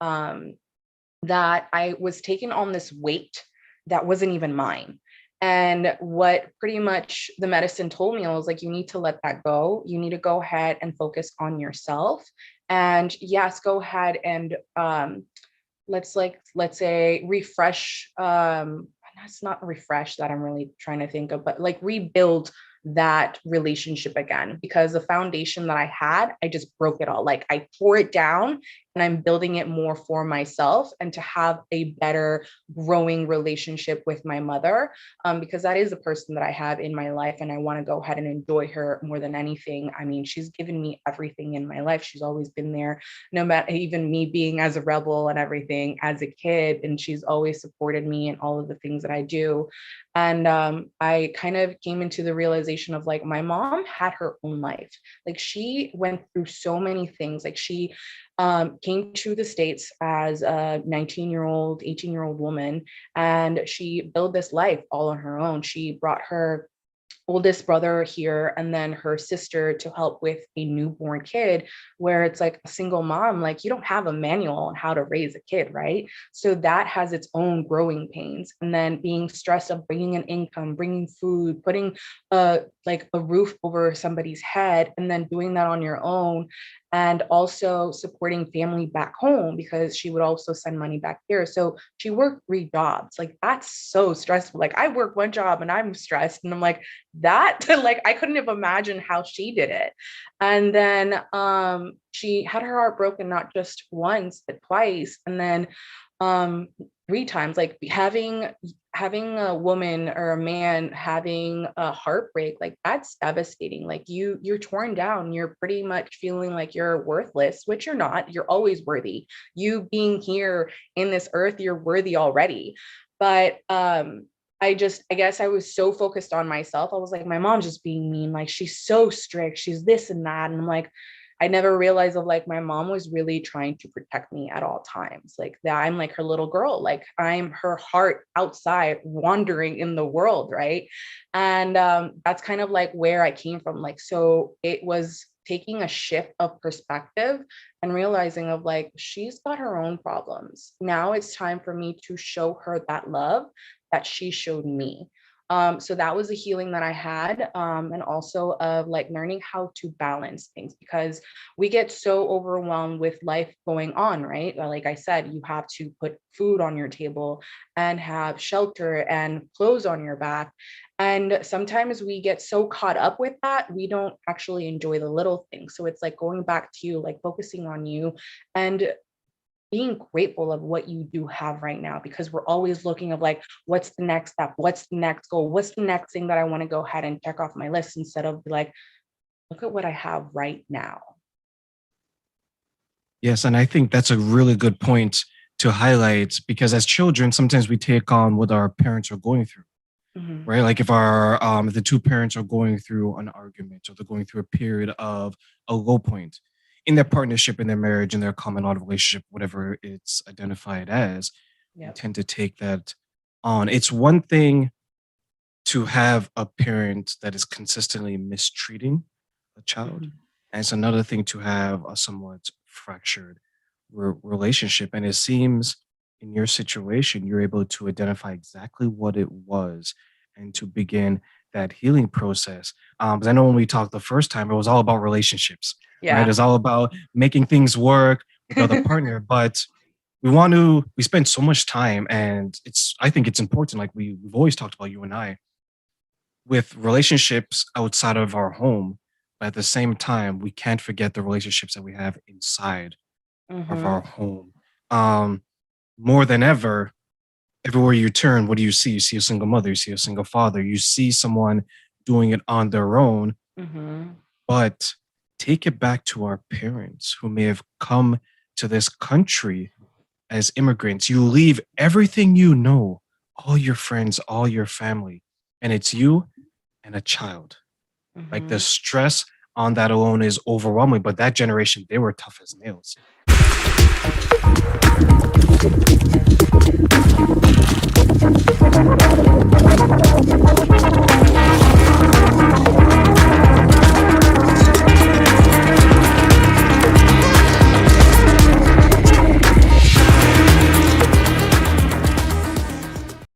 that I was taking on this weight that wasn't even mine. And what pretty much the medicine told me, I was like, you need to let that go. You need to go ahead and focus on yourself. And yes, go ahead and let's say refresh. That's not refresh that I'm really trying to think of, but like rebuild that relationship again, because the foundation that I had, I just broke it all. Like I tore it down and I'm building it more for myself and to have a better growing relationship with my mother, because that is the person that I have in my life and I want to go ahead and enjoy her more than anything. I mean, she's given me everything in my life. She's always been there, no matter even me being as a rebel and everything as a kid. And she's always supported me in all of the things that I do. And I kind of came into the realization of like, my mom had her own life. Like she went through so many things. Like she came to the States as a 19-year-old, 18-year-old woman, and she built this life all on her own. She brought her oldest brother here and then her sister to help with a newborn kid, where it's like a single mom, like you don't have a manual on how to raise a kid, right? So that has its own growing pains. And then being stressed of bringing an income, bringing food, putting like a roof over somebody's head, and then doing that on your own, and also supporting family back home because she would also send money back here. So she worked 3 jobs. Like that's so stressful. Like I work 1 job and I'm stressed. And I'm like, that like I couldn't have imagined how she did it. And then she had her heart broken not just once, but twice. And then 3 times, like having a woman or a man having a heartbreak, like that's devastating. Like you're torn down, you're pretty much feeling like you're worthless, which you're not. You're always worthy. You being here in this earth, you're worthy already. But I guess I was so focused on myself. I was like, my mom's just being mean, like she's so strict, she's this and that. And I'm like, I never realized of like my mom was really trying to protect me at all times. Like that I'm like her little girl, like I'm her heart outside wandering in the world, right? And that's kind of like where I came from. Like, so it was taking a shift of perspective and realizing of like, she's got her own problems. Now it's time for me to show her that love that she showed me. So that was a healing that I had, and also of like learning how to balance things, because we get so overwhelmed with life going on, right? Like I said, you have to put food on your table and have shelter and clothes on your back. And sometimes we get so caught up with that, we don't actually enjoy the little things. So it's like going back to you, like focusing on you and being grateful of what you do have right now, because we're always looking of like, what's the next step? What's the next goal? What's the next thing that I want to go ahead and check off my list, instead of like, look at what I have right now. Yes, and I think that's a really good point to highlight because as children, sometimes we take on what our parents are going through, Mhm. right? Like if the two parents are going through an argument or they're going through a period of a low point in their partnership, in their marriage, in their common law relationship, whatever it's identified as, we Yep. tend to take that on. It's one thing to have a parent that is consistently mistreating a child. Mhm. And it's another thing to have a somewhat fractured relationship. And it seems in your situation, you're able to identify exactly what it was and to begin that healing process. Because I know when we talked the first time, it was all about relationships, right? Yeah. It's all about making things work with the other partner. But we spend so much time, and I think it's important, like we've always talked about, you and I, with relationships outside of our home, but at the same time, we can't forget the relationships that we have inside of our Mhm. home. Um, More than ever, everywhere you turn, what do you see? You see a single mother, you see a single father, you see someone doing it on their own. Mhm. But take it back to our parents who may have come to this country as immigrants. You leave everything you know, all your friends, all your family, and it's you and a child. Like the Mhm. stress on that alone is overwhelming. But that generation, they were tough as nails.